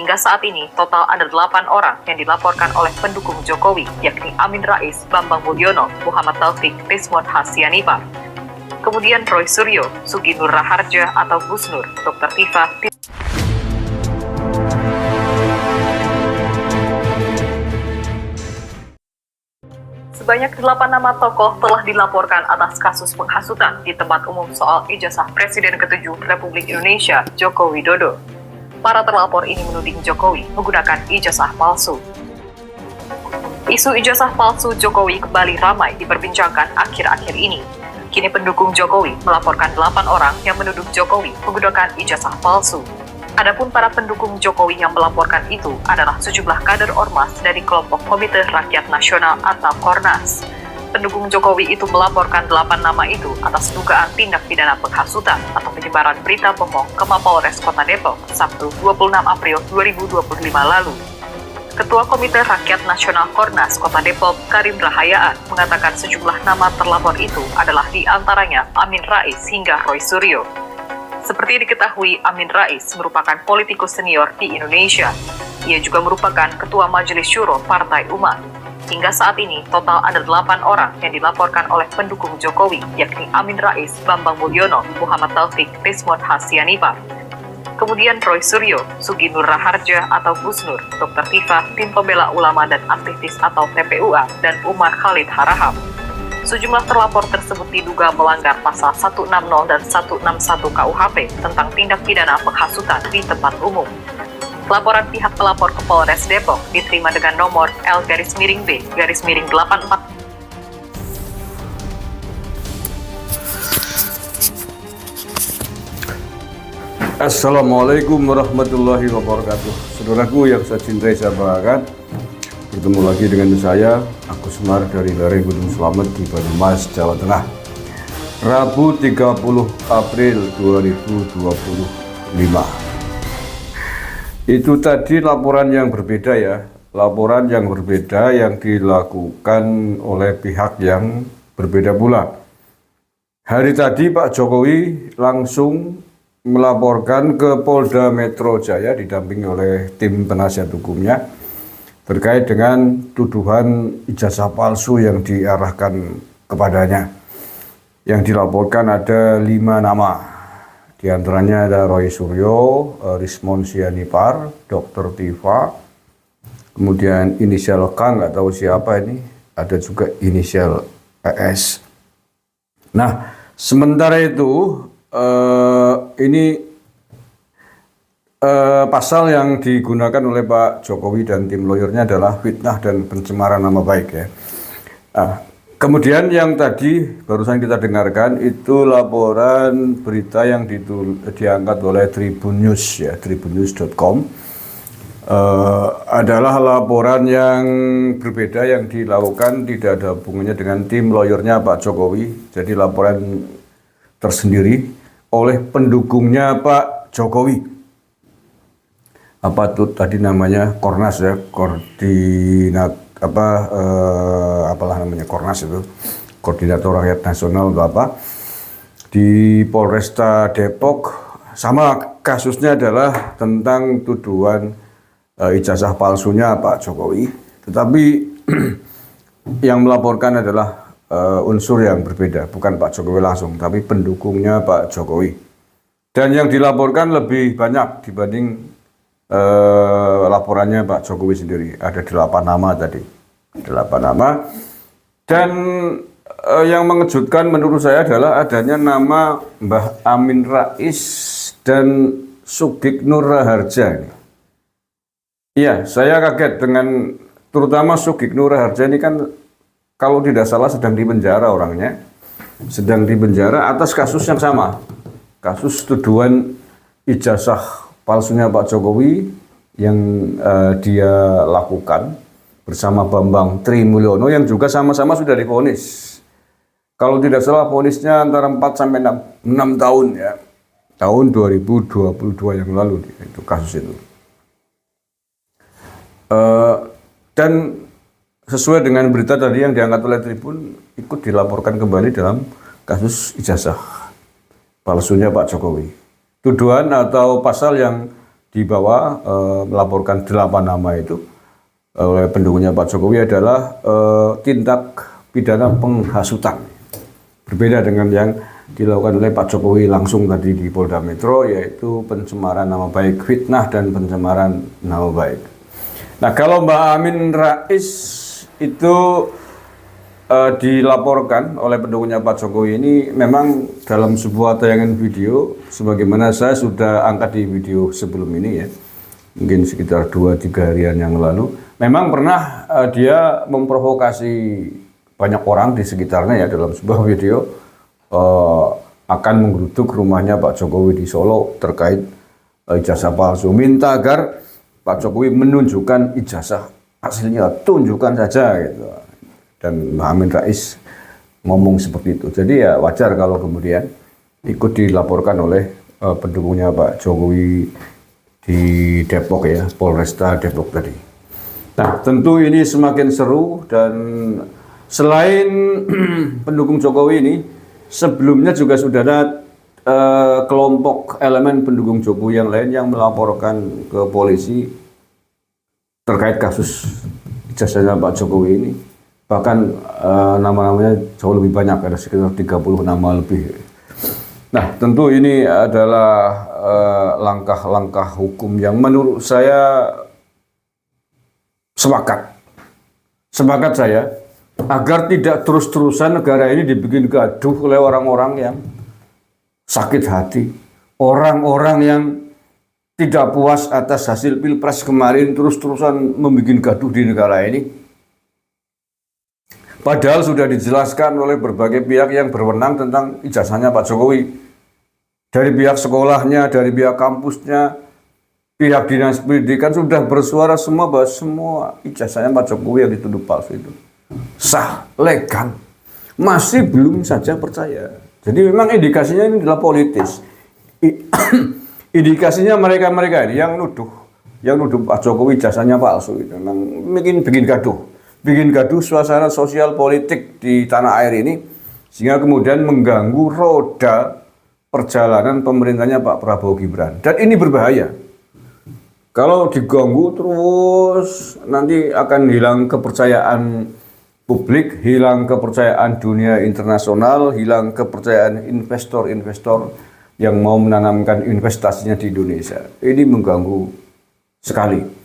Hingga saat ini, total ada 8 orang yang dilaporkan oleh pendukung Jokowi, yakni Amin Rais, Bambang Mulyono, Muhammad Taufik, Rismon Hasyanipar. Kemudian Roy Suryo, Sugi Nur Raharja atau Gus Nur, Dr. Tifa. Sebanyak 8 nama tokoh telah dilaporkan atas kasus penghasutan di tempat umum soal ijazah Presiden ke-7 Republik Indonesia, Joko Widodo. Para terlapor ini menuding Jokowi menggunakan ijazah palsu. Isu ijazah palsu Jokowi kembali ramai diperbincangkan akhir-akhir ini. Kini pendukung Jokowi melaporkan 8 orang yang menuduh Jokowi menggunakan ijazah palsu. Adapun para pendukung Jokowi yang melaporkan itu adalah sejumlah kader ormas dari kelompok Komite Rakyat Nasional atau Kornas. Pendukung Jokowi itu melaporkan 8 nama itu atas dugaan tindak pidana penghasutan atau penyebaran berita bohong ke Mapolres Kota Depok Sabtu 26 April 2025 lalu. Ketua Komite Rakyat Nasional Kornas Kota Depok, Karim Rahayaan, mengatakan sejumlah nama terlapor itu adalah diantaranya Amin Rais hingga Roy Suryo. Seperti diketahui, Amin Rais merupakan politikus senior di Indonesia. Ia juga merupakan Ketua Majelis Syuro Partai Umat. Hingga saat ini, total ada 8 orang yang dilaporkan oleh pendukung Jokowi, yakni Amin Rais, Bambang Mulyono, Muhammad Taufik, Rismon Hasyanipar. Kemudian Roy Suryo, Sugi Nur Raharja atau Gus Nur, Dr. Tifa, Tim Pembela Ulama dan Aktivis atau TPUA, dan Umar Khalid Harahap. Sejumlah terlapor tersebut diduga melanggar pasal 160 dan 161 KUHP tentang tindak pidana penghasutan di tempat umum. Laporan pihak pelapor ke Polres Depok diterima dengan nomor L-B-84. Assalamualaikum warahmatullahi wabarakatuh. Saudaraku yang saya cintai, saya banggakan, bertemu lagi dengan saya, Agus Semar dari Lereng Gunung Slamet di Banyumas, Jawa Tengah. Rabu 30 April 2025. Itu tadi laporan yang berbeda ya. Laporan yang berbeda yang dilakukan oleh pihak yang berbeda pula. Hari tadi Pak Jokowi langsung melaporkan ke Polda Metro Jaya didampingi oleh tim penasihat hukumnya terkait dengan tuduhan ijazah palsu yang diarahkan kepadanya. Yang dilaporkan ada 5 nama. Di antaranya ada Roy Suryo, Rismon Hasyanipar, Dr. Tifa, kemudian inisial K, nggak tahu siapa ini, ada juga inisial ES. Nah, sementara itu ini pasal yang digunakan oleh Pak Jokowi dan tim lawyernya adalah fitnah dan pencemaran nama baik ya. Kemudian yang tadi barusan kita dengarkan itu laporan berita yang diangkat oleh Tribun News ya, tribunnews.com. Adalah laporan yang berbeda yang dilakukan, tidak ada hubungannya dengan tim lawyernya Pak Jokowi. Jadi laporan tersendiri oleh pendukungnya Pak Jokowi. Apa tuh tadi namanya, Kornas ya, koordinat apalah namanya, Kornas itu, Koordinator Rakyat Nasional atau apa, di Polresta Depok. Sama kasusnya adalah tentang tuduhan ijazah palsunya Pak Jokowi, tetapi yang melaporkan adalah unsur yang berbeda, bukan Pak Jokowi langsung, tapi pendukungnya Pak Jokowi. Dan yang dilaporkan lebih banyak dibanding laporannya Pak Jokowi sendiri. Ada 8 nama tadi, 8 nama. Dan yang mengejutkan menurut saya adalah adanya nama Mbah Amin Rais dan Sugi Nur Raharja. Iya, saya kaget dengan terutama Sugi Nur Raharja ini kan kalau tidak salah sedang dipenjara orangnya, sedang dipenjara atas kasus yang sama, kasus tuduhan ijazah palsunya Pak Jokowi yang dia lakukan bersama Bambang Trimulyono yang juga sama-sama sudah divonis. Kalau tidak salah vonisnya antara 4 sampai 6 tahun ya. Tahun 2022 yang lalu itu kasus itu. Dan sesuai dengan berita tadi yang diangkat oleh Tribun, ikut dilaporkan kembali dalam kasus ijazah palsunya Pak Jokowi. Tuduhan atau pasal yang bawah melaporkan 8 nama itu oleh pendukungnya Pak Jokowi adalah tindak pidana penghasutan. Berbeda dengan yang dilakukan oleh Pak Jokowi langsung tadi di Polda Metro, yaitu pencemaran nama baik, fitnah dan pencemaran nama baik. Nah, kalau Mbak Amin Rais itu dilaporkan oleh pendukungnya Pak Jokowi ini memang dalam sebuah tayangan video, sebagaimana saya sudah angkat di video sebelum ini ya, mungkin sekitar 2-3 harian yang lalu, memang pernah dia memprovokasi banyak orang di sekitarnya ya dalam sebuah video akan menggeruduk rumahnya Pak Jokowi di Solo terkait ijazah palsu, minta agar Pak Jokowi menunjukkan ijazah aslinya, tunjukkan saja gitu. Dan Mbak Amin Rais ngomong seperti itu. Jadi ya wajar kalau kemudian ikut dilaporkan oleh pendukungnya Pak Jokowi di Depok ya, Polresta Depok tadi. Nah, tentu ini semakin seru, dan selain pendukung Jokowi ini, sebelumnya juga sudah ada kelompok elemen pendukung Jokowi yang lain yang melaporkan ke polisi terkait kasus ijazahnya Pak Jokowi ini. Bahkan nama-namanya jauh lebih banyak, ada sekitar 30 nama lebih. Nah, tentu ini adalah langkah-langkah hukum yang menurut saya sepakat saya, agar tidak terus-terusan negara ini dibikin gaduh oleh orang-orang yang sakit hati, orang-orang yang tidak puas atas hasil Pilpres kemarin terus-terusan membuat gaduh di negara ini. Padahal sudah dijelaskan oleh berbagai pihak yang berwenang tentang ijazahnya Pak Jokowi. Dari pihak sekolahnya, dari pihak kampusnya, pihak dinas pendidikan sudah bersuara semua bahwa semua ijazahnya Pak Jokowi yang dituduh palsu itu sah, legal. Masih belum saja percaya. Jadi memang indikasinya ini adalah politis. Indikasinya mereka-mereka ini yang nuduh Pak Jokowi ijazahnya palsu itu memang bikin gaduh suasana sosial politik di tanah air ini, sehingga kemudian mengganggu roda perjalanan pemerintahnya Pak Prabowo Gibran. Dan ini berbahaya. Kalau diganggu terus, nanti akan hilang kepercayaan publik, hilang kepercayaan dunia internasional, hilang kepercayaan investor-investor yang mau menanamkan investasinya di Indonesia. Ini mengganggu sekali.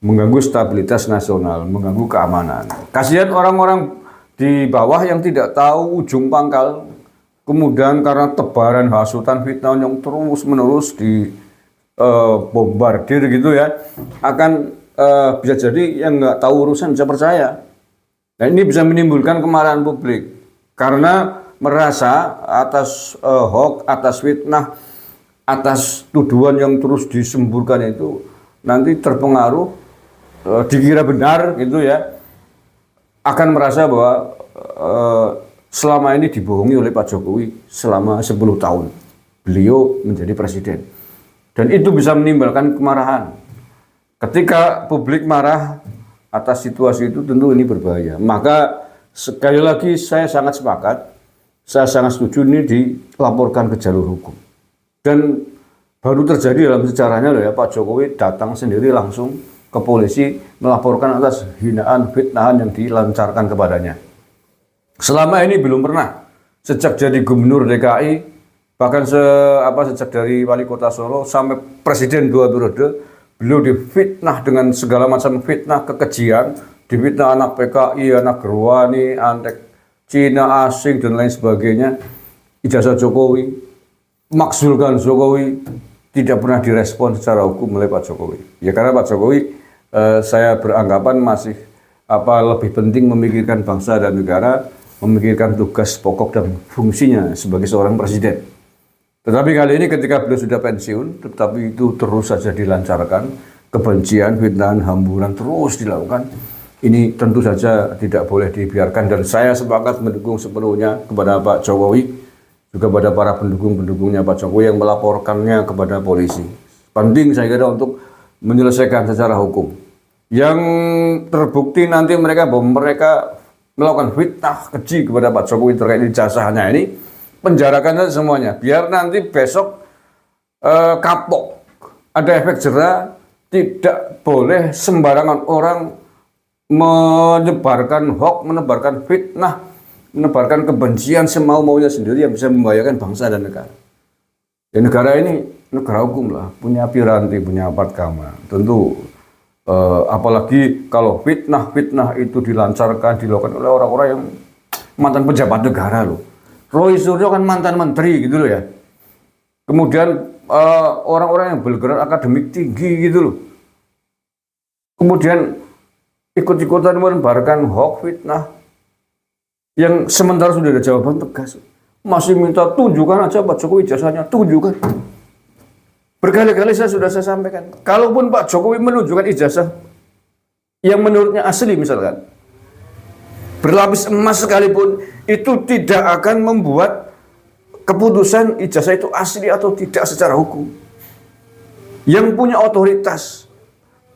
Mengganggu stabilitas nasional, mengganggu keamanan. Kasihan orang-orang di bawah yang tidak tahu ujung pangkal, kemudian karena tebaran hasutan fitnah yang terus-menerus di bombardir gitu ya, akan bisa jadi yang nggak tahu urusan bisa percaya. Nah, ini bisa menimbulkan kemarahan publik karena merasa atas hoax, atas fitnah, atas tuduhan yang terus disemburkan itu nanti terpengaruh, dikira benar gitu ya, akan merasa bahwa selama ini dibohongi oleh Pak Jokowi selama 10 tahun beliau menjadi presiden, dan itu bisa menimbulkan kemarahan. Ketika publik marah atas situasi itu, tentu ini berbahaya. Maka sekali lagi saya sangat sepakat, saya sangat setuju ini dilaporkan ke jalur hukum. Dan baru terjadi dalam sejarahnya loh ya, Pak Jokowi datang sendiri langsung ke polisi melaporkan atas hinaan, fitnahan yang dilancarkan kepadanya. Selama ini belum pernah, sejak jadi gubernur DKI, bahkan sejak dari wali kota Solo sampai presiden 2 periode, beliau difitnah dengan segala macam fitnah kekejian, difitnah anak PKI, anak Gerwani, anak Cina asing dan lain sebagainya. Ijazah Jokowi, makzulkan Jokowi, tidak pernah direspon secara hukum oleh Pak Jokowi. Ya karena Pak Jokowi, saya beranggapan masih lebih penting memikirkan bangsa dan negara, memikirkan tugas pokok dan fungsinya sebagai seorang presiden. Tetapi kali ini ketika beliau sudah pensiun, tetapi itu terus saja dilancarkan, kebencian, fitnahan, hamburan terus dilakukan. Ini tentu saja tidak boleh dibiarkan, dan saya sepakat mendukung sepenuhnya kepada Pak Jokowi, juga pada para pendukung-pendukungnya Pak Jokowi yang melaporkannya kepada polisi. Penting saya kira untuk menyelesaikan secara hukum. Yang terbukti nanti mereka melakukan fitnah keji kepada Pak Jokowi terkait ijazahnya ini, penjarakan saja semuanya, biar nanti besok kapok ada efek jera, tidak boleh sembarangan orang menyebarkan hoax, menebarkan fitnah, menebarkan kebencian semau-maunya sendiri yang bisa membahayakan bangsa dan negara. Ya, negara ini negara hukum lah, punya piranti, punya aparat keamanan. Tentu apalagi kalau fitnah itu dilancarkan, dilakukan oleh orang-orang yang mantan pejabat negara loh. Roy Suryo kan mantan menteri gitu loh ya. Kemudian orang-orang yang bergerak akademik tinggi gitu loh. Kemudian ikut-ikutan menebarkan hoax, fitnah yang sementara sudah ada jawaban tegas. Masih minta tunjukkan aja Pak Jokowi ijazahnya, tunjukkan. Berkali-kali saya sampaikan, kalaupun Pak Jokowi menunjukkan ijazah yang menurutnya asli misalkan, berlapis emas sekalipun, itu tidak akan membuat keputusan ijazah itu asli atau tidak secara hukum. Yang punya otoritas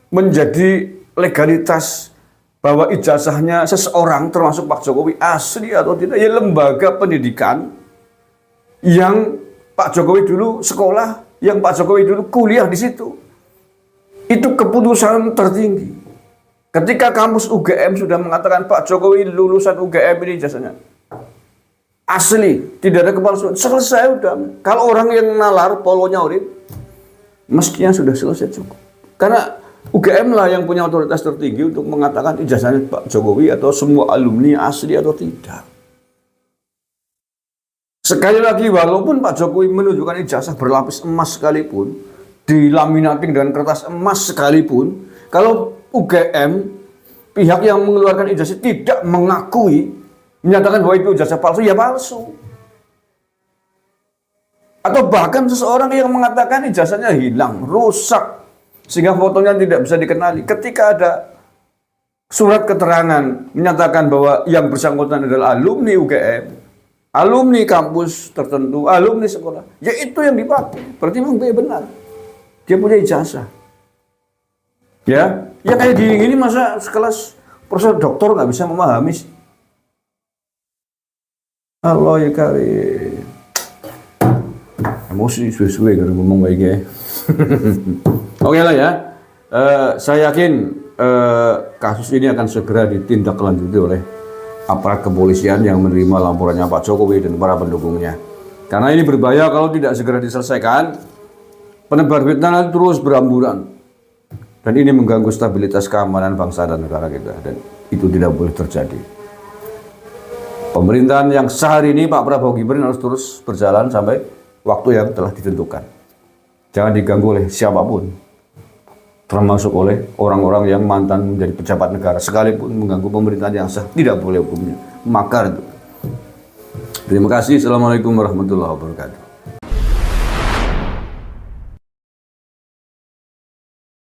menjadi legalitas bahwa ijazahnya seseorang termasuk Pak Jokowi asli atau tidak, ya lembaga pendidikan yang Pak Jokowi dulu sekolah, yang Pak Jokowi dulu kuliah di situ. Itu keputusan tertinggi. Ketika kampus UGM sudah mengatakan Pak Jokowi lulusan UGM ini ijazahnya asli, tidak ada kepalsuan, selesai udah. Kalau orang yang nalar polonya urip, mestinya sudah selesai cukup. Karena UGM lah yang punya otoritas tertinggi untuk mengatakan ijazahnya Pak Jokowi atau semua alumni asli atau tidak. Sekali lagi, walaupun Pak Jokowi menunjukkan ijazah berlapis emas sekalipun, dilaminating dengan kertas emas sekalipun, kalau UGM, pihak yang mengeluarkan ijazah tidak mengakui, menyatakan bahwa itu ijazah palsu, ya palsu. Atau bahkan seseorang yang mengatakan ijazahnya hilang, rusak, sehingga fotonya tidak bisa dikenali. Ketika ada surat keterangan menyatakan bahwa yang bersangkutan adalah alumni UGM, alumni kampus tertentu, alumni sekolah, ya itu yang dipakai. Berarti memang dia benar. Dia punya ijazah. Ya kayak gini masa sekelas profesor doktor nggak bisa memahami sih. Allah ya kali. Emosi suwe-suwe kalau ngomong kayak gini. Oke lah ya. Saya yakin kasus ini akan segera ditindaklanjuti oleh aparat kepolisian yang menerima laporannya Pak Jokowi dan para pendukungnya. Karena ini berbahaya kalau tidak segera diselesaikan. Penebar fitnah nanti terus beramburan. Dan ini mengganggu stabilitas keamanan bangsa dan negara kita. Dan itu tidak boleh terjadi. Pemerintahan yang sehari ini Pak Prabowo Gibran harus terus berjalan sampai waktu yang telah ditentukan. Jangan diganggu oleh siapapun. Termasuk oleh orang-orang yang mantan menjadi pejabat negara. Sekalipun mengganggu pemerintahan yang sah, tidak boleh hukumnya. Makar itu. Terima kasih. Assalamualaikum warahmatullahi wabarakatuh.